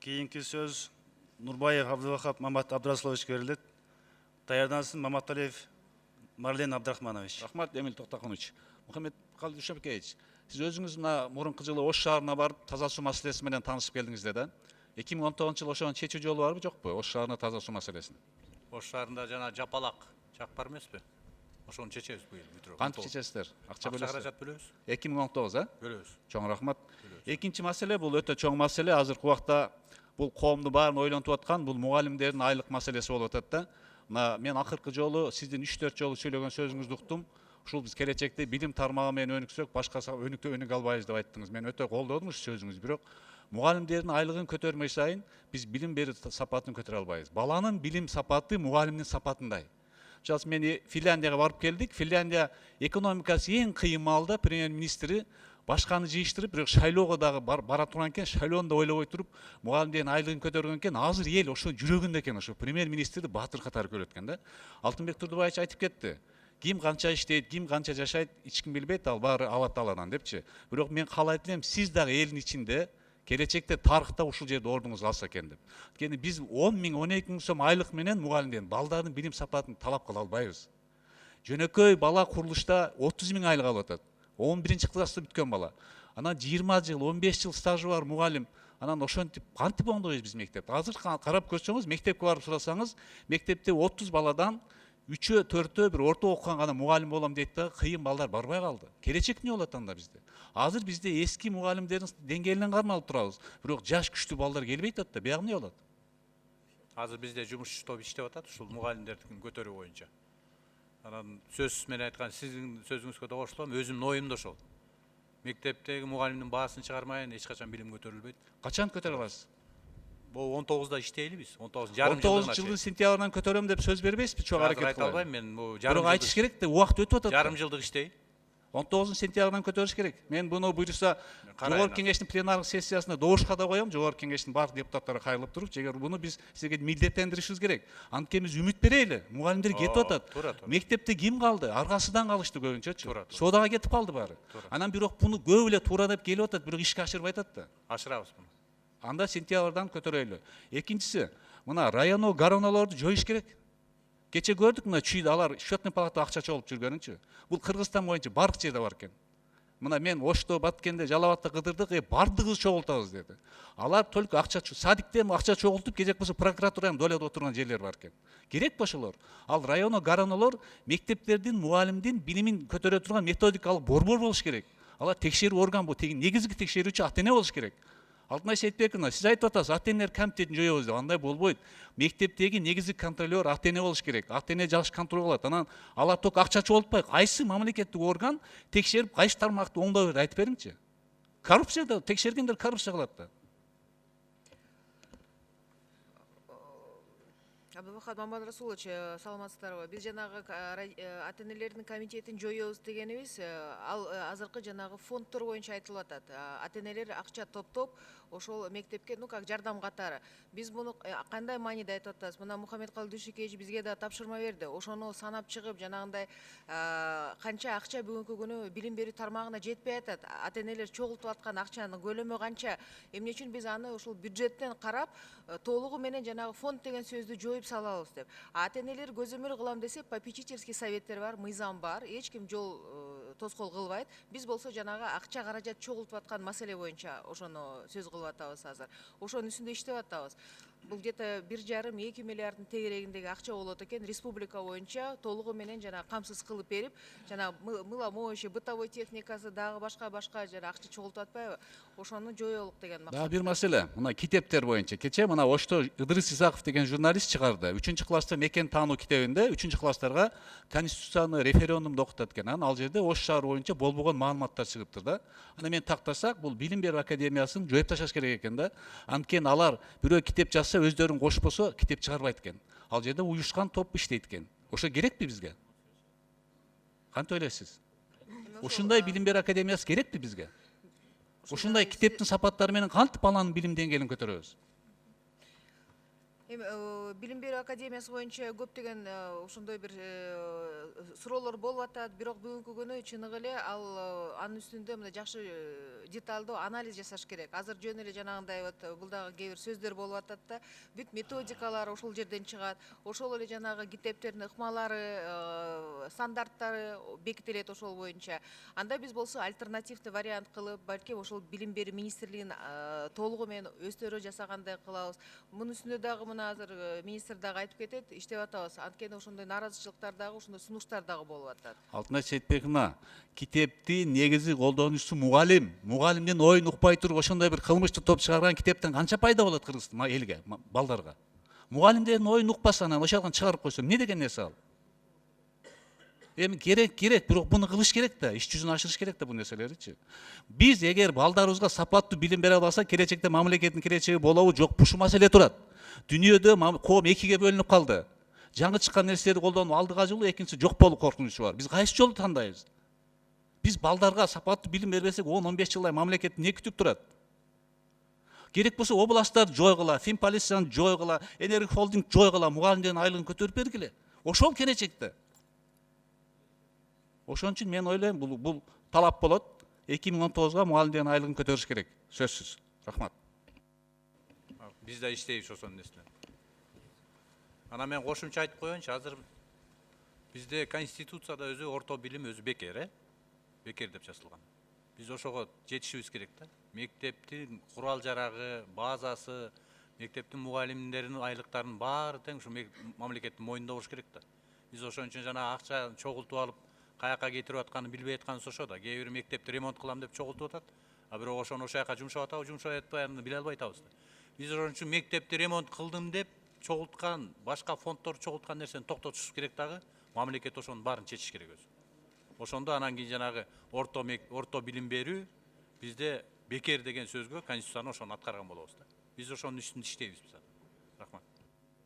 Keyinki söz Nurbayev Abdülvahap Mamat Abduraslovичке беріледі. Даярдансын Маматалиев Марлен Абдрахманович. Рахмат, Эмил Тоқтақұнович. Мұхаммед Қалдышевкевич, сіз өзіңіз мына мұрынқы жылы Ош шаарына барып таза су мәселесімен танысып келдіңіздер да. 2019 жылы ошоны чечүү жолу барбы, жокпу? Ош шаарына таза су мәселесин. Ош шаарында жана жапалак жак бар эмеспи? Ошону чечебиз быйыл бүтүрөп. Кантип чечесиздер? Акча бөлөсүздөр? Каражат бөлөбүз. 2019, а? Бөлөбүз. Чоң рахмат. Экинчи маселе, бул өтө чоң маселе. Азыркы убакта бул коомду баарын ойлонтуп аткан, бул мугалимдердин айлык маселеси болуп атат да. Мына мен акыркы жолу сиздин 3-4 жолу сүйлөгөн сөзүңүздү уктум. Ушул биз келечекте билим тармагы менен өнүксөк, башка өнүк албайбыз деп айттыңыз. Мен өтө колдодум ушу сөзүңүздү, бирок мугалимдердин айлыгын көтөрмөй сайын биз билим берүү сапатын көтөрө албайбыз. Баланын билим сапаты мугалимдин сапатындай. Мисалы мен Финляндияга барып келдик. Финляндия экономикасы эң кыйын маалда премьер-министри башканы жыйыштырып, бирок шайлоого дагы бара турган экен, шайлоону да ойлобой туруп, мугалимдердин айлыгын көтөргөн экен. Азыр эл ошо жүрөгүндө экен, ошо премьер-министрди баатыр катары көрөт экен да. Алтынбек Турдубаевич айтып кетти. Ким канча иштейт, ким канча жашайт, эч ким билбейт, ал баары Алла Тааладан депчи. Бирок мен каалайт элем, сиз дагы элдин ичинде келечекте тарыхта ушул жерде ордуңуз алса экен деп. Анткени биз 10 миң, 12 миң сом айлык менен мугалимдердин балдардын билим сапатын талап кыла албайбыз. Жөнөкөй бала курулушта 30 миң айлык алып атат. 11 класста бүткөн бала. Анан 20 жыл, 15 жыл стажы бар мугалим. Анан ошентип кантип оңдойбуз биз мектепти? Азыр карап көрсөңүз, мектепке барып сурасаңыз, мектепте 30 баладан 3-ө, 4-ө бир орто окуган гана мугалим болом дейт да, кыйын балдар барбай калды. Келечек эмне болот анда бизде? Азыр бизде эски мугалимдердин деңгээлинен кармалып турабыз. Бирок жаш күчтүү балдар келбей атат да, бияк эмне болот? Азыр бизде жумуш топ иштеп атат ушул мугалимдердин көтөрүү боюнча. Анан сөз менен айткан сиздин сөзүңүзгө да кошулам, өзүмдүн оюм да ошол. Мектептеги мугалимдин баасын чыгармайын, эч качан билим көтөрүлбөйт. Качан көтөрө аласыз? Бул 19да иштейли биз. 19 жарым жылдан 19 жылдын сентябрынан көтөрөм деп сөз бербейсизби? Чоң аракет айта албайм мен. Бул жарым жылдык. Бирок айтыш керек да, убакыт өтүп атат. Жарым жылдык иштей. 19 сентябрынан көтөрүш керек. Мен буну буйруса Жогорку Кеңештин пленардык сессиясында добушка да коем, Жогорку Кеңештин баардык депутаттары кайрылып туруп, жегер буну биз сизге милдеттендиришибиз керек. Анткени биз үмүт берели. Мугалимдер кетип атат. Мектепте ким калды? Аргасыдан калышты көбүнчөчү. Содага кетип калды баары. Анан бирок буну көп эле туура деп келип атат, бирок ишке ашырбай атат да. Ашырабыз буну. Анда сентябрдан көтөрөйлү. Экинчиси, мына районо гаронолорду жоюш керек. Кече көрдүк мына чүйдө алар счетный палата акча чогулуп жүргөнүнчү. Бул Кыргызстан боюнча бардык жерде бар экен. Мына мен Ошто, Баткенде, Жалал-Абадта кыдырдык, бардыгыбыз чогултабыз деди. Алар только акча, садикте акча чогултуп, кезек болсо прокуратуранын долядо отурган жерлер бар экен. Керек ошолор. Ал районо гаронолор мектептердин, мугалимдин билимин көтөрө турган методикалык борбор болуш керек. Алар текшерүү орган бул, негизги текшерүүчү ата-эне болуш керек. Алтынай Сейитбековна, сиз айтып атасыз, ата-энелер комитетин жоебуз деп. Андай болбойт. Мектептеги негизги контролер ата-эне болуш керек. Ата-эне жакшы контроль кылат. Анан алар ток акча чогултпай, кайсы мамлекеттик орган текшерип, кайсы тармакты оңдой берет, айтып бериңчи. Коррупцияда текшергендер коррупция кылат да. Абдулвахап Мамадрасулович, саламатсыздарбы? Биз жанагы ата-энелердин комитетин жоебуз дегенибиз, ал азыркы жанагы фонддор боюнча айтылып атат. Ата-энелер акча топтоп, ошол мектепке, как жардам катары. Биз муну кандай мааниде айтып атабыз? Мына Мухаммед Калдышевич бизге да тапшырма берди. Ошону санап чыгып, жанагындай канча акча бүгүнкү күнү билим берүү тармагына жетпей атат. Ата-энелер чогултуп аткан акчанын көлөмү канча? Эмне үчүн биз аны ушул бюджеттен карап, толугу менен жанагы фонд деген сөздү жоюп салабыз деп. Ата-энелер көзөмөл кылам десе, попечительский советтер бар, мыйзам бар, эч ким жол тоскоол кылбайт. Биз болсо жанагы акча каражат чогултуп аткан маселе боюнча ошону сөз кылып атабыз азыр. Ошонун үстүндө иштеп атабыз. Бул где-то 1,5-2 миллиарддын тегерегиндеги акча болот экен, республика боюнча толугу менен жана камсыз кылып берип, жана мыла моющий, бытовой техникасы дагы башка жана акча чогултуп атпайбы? Ошону жоелук деген максат. Дагы бир маселе, мына китептер боюнча. Кече мына Ошто Ыдырыс Исаков деген журналист чыгарды. 3-класста мекен таануу китебинде 3-класстарга конституцияны референдумду окутат экен. Анан ал жерде Ош шаары боюнча болбогон маалыматтар чыгыптыр да. Аны мен тактасак, бул билим берүү академиясын жоюп ташташ керек экен да. Анткени алар бирөө китеп жазса, өздөрүн кошпосо китеп чыгарбайт экен. Ал жерде уюшкан топ иштейт экен. Ошо керекпи бизге? Кантип ойлойсуз? Ушундай билим берүү академиясы керекпи бизге? Ушундай китептин сапаттары менен кантип баланын билим деңгээлин көтөрөбүз? Эми билим берүү академиясы боюнча көптөгөн ошондой бир суроолор болуп атат, бирок бүгүнкү күнү чыныгы эле ал анын үстүндө мындай жакшы деталдуу анализ жасаш керек. Азыр жөн эле жанагындай вот бул дагы кээ бир сөздөр болуп атат да, бүт методикалар ошол жерден чыгат. Ошол эле жанагы китептердин ыкмалары, стандарттары бекитилет ошол боюнча. Анда биз болсо альтернативдүү вариант кылып, балким ошол билим берүү министрлигинин толугу менен өздөрү жасагандай кылабыз. Мунун үстүндө дагы мына азыр министр дагы айтып кетет, иштеп атабыз. Анткени ошондой нааразычылыктар дагы, ошондой сунуштар дагы болуп атат. Алтынай Сейитбековна, китептин негизи колдонуучусу мугалим. Мугалимдин оюн укпай туруп ошондой бир кылмыштуу топ чыгарган китептен канча пайда болот кыргыз элге, балдарга? Мугалимдердин оюн укпаса анан ошол жактан чыгарып койсо эмне деген нерсе ал? Эми керек, бирок буну кылыш керек да, иш жүзүнө ашырыш керек да бул нерселеричи. Биз эгер балдарыбызга сапаттуу билим бере албасак, келечекте мамлекеттин келечеги болобу жок, ушул маселе турат. Дүйнөдө коом экиге бөлүнүп калды. Жаңы чыккан нерселерди колдонуп алдыга жолу, экинчиси жок болуу коркунучу бар. Биз кайсы жолду тандайбыз? Биз балдарга сапаттуу билим бербесек, 10-15 жылдай мамлекет эмне күтүп турат? Керек болсо областтарды жойгула, Финполицияны жойгула, Энерги холдинг жойгула, мугалимдердин айлыгын көтөрүп бергиле. Ошол келечекте. Ошон үчүн мен ойлойм, бул талап болот. 2019-га мугалимдердин айлыгын көтөрүш керек. Сөзсүз. Рахмат. Биз да иштейбиз ошол нерсе. Ана мен кошумча айтып коеюнчу, азыр бизде конституцияда өзү орто билим өзү бекер, бекер деп жазылган. Биз ошого жетишибиз керек да. Мектептин курал жарагы, базасы, мектептин мугалимдеринин айлыктарынын баары тең ушу мамлекеттин мойнунда болуш керек да. Биз ошон үчүн жана акча чогултуп алып, каяка кетирип атканын билбей атканыбыз ошо да. Кээ бир мектепти ремонт кылам деп чогултуп атат, а бирок ошону ошол жака жумшап атабы, жумшабай атпайбы биле албай атабыз да. Биз ошон үчүн мектепти ремонт кылдым деп чогулткан, башка фонддорду чогулткан нерсени токтотушубуз керек дагы, мамлекет ошонун баарын чечиш керек өзү. Ошондо анан кийин жанагы орто билим берүү бизде бекер деген сөзгө конституцияны ошону аткарган болобуз да. Биз ошонун үстүндө иштейбиз.